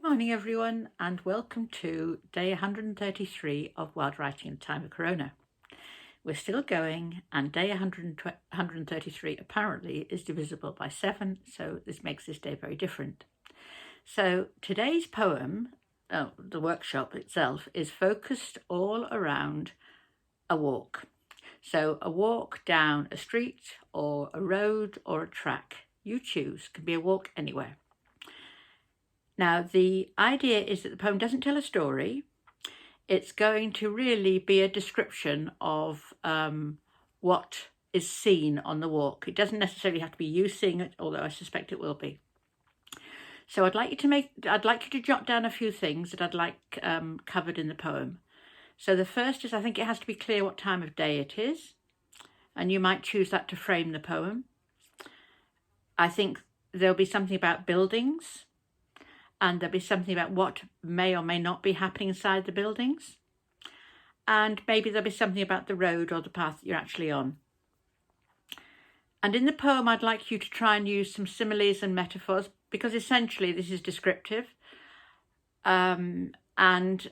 Good morning, everyone, and welcome to day 133 of Wild Writing in the Time of Corona. We're still going, and day 133 apparently is divisible by 7, so this makes this day very different. So today's poem, the workshop itself, is focused all around a walk. So a walk down a street or a road or a track, you choose, can be a walk anywhere. Now, the idea is that the poem doesn't tell a story. It's going to really be a description of what is seen on the walk. It doesn't necessarily have to be you seeing it, although I suspect it will be. So I'd like you to jot down a few things that I'd like covered in the poem. So the first is, I think it has to be clear what time of day it is, and you might choose that to frame the poem. I think there'll be something about buildings, and there'll be something about what may or may not be happening inside the buildings. And maybe there'll be something about the road or the path that you're actually on. And in the poem, I'd like you to try and use some similes and metaphors, because essentially this is descriptive. And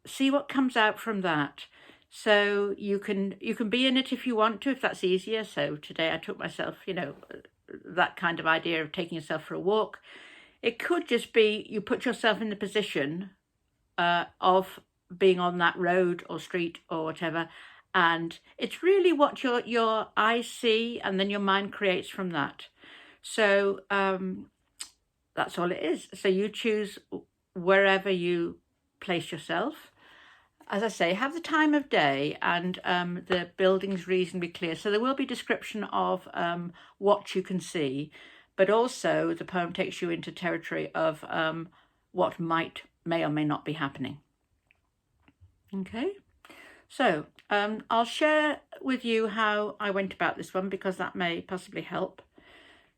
see what comes out from that. So you can be in it if you want to, if that's easier. So today I took myself, that kind of idea of taking yourself for a walk. It could just be you put yourself in the position of being on that road or street or whatever, and it's really what your eyes see, and then your mind creates from that. So that's all it is. So you choose wherever you place yourself. As I say, have the time of day and the buildings reasonably clear. So there will be description of what you can see, but also the poem takes you into territory of what may or may not be happening. Okay, so I'll share with you how I went about this one, because that may possibly help.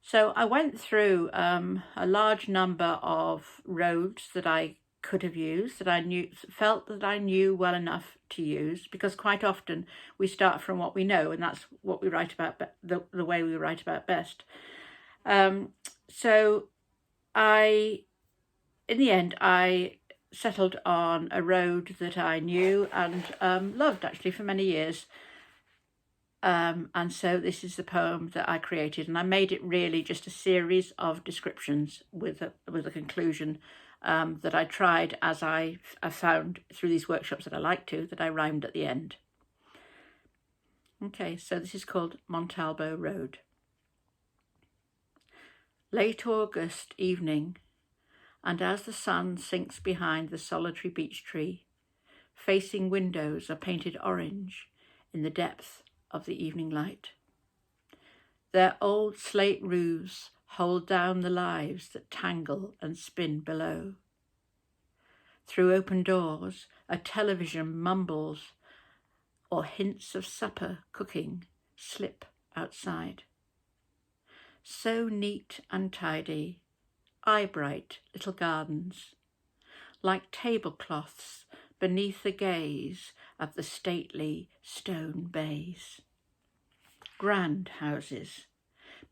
So I went through a large number of roads that I could have used, that I felt that I knew well enough to use, because quite often we start from what we know, and that's what we write about, the way we write about best. So in the end, I settled on a road that I knew and loved actually for many years. And so this is the poem that I created, and I made it really just a series of descriptions with a conclusion that I tried, as I found through these workshops that I like that I rhymed at the end. Okay, so this is called Montalbo Road. Late August evening, and as the sun sinks behind the solitary beech tree, facing windows are painted orange in the depth of the evening light. Their old slate roofs hold down the lives that tangle and spin below. Through open doors, a television mumbles, or hints of supper cooking slip outside. So neat and tidy, eye-bright little gardens, like tablecloths beneath the gaze of the stately stone bays. Grand houses,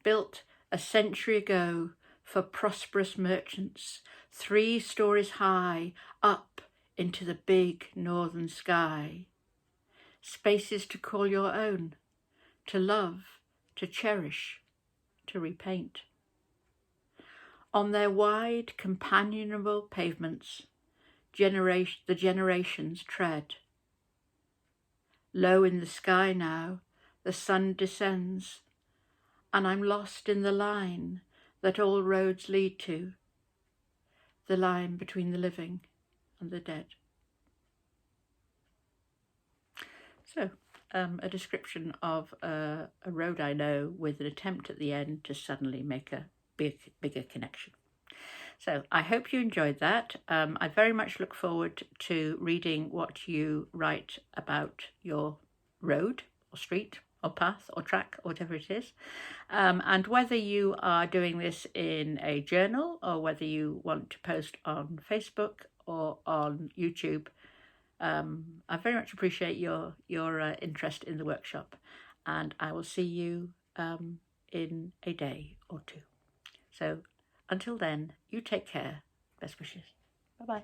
built a century ago for prosperous merchants, 3 stories high, up into the big northern sky. Spaces to call your own, to love, to cherish, to repaint. On their wide, companionable pavements, the generations tread. Low in the sky now, the sun descends, and I'm lost in the line that all roads lead to, the line between the living and the dead. So, a description of a road I know, with an attempt at the end to suddenly make a bigger connection. So I hope you enjoyed that. I very much look forward to reading what you write about your road or street or path or track or whatever it is. And whether you are doing this in a journal or whether you want to post on Facebook or on YouTube, I very much appreciate your interest in the workshop, and I will see you in a day or two. So until then, you take care Best wishes. Bye-bye.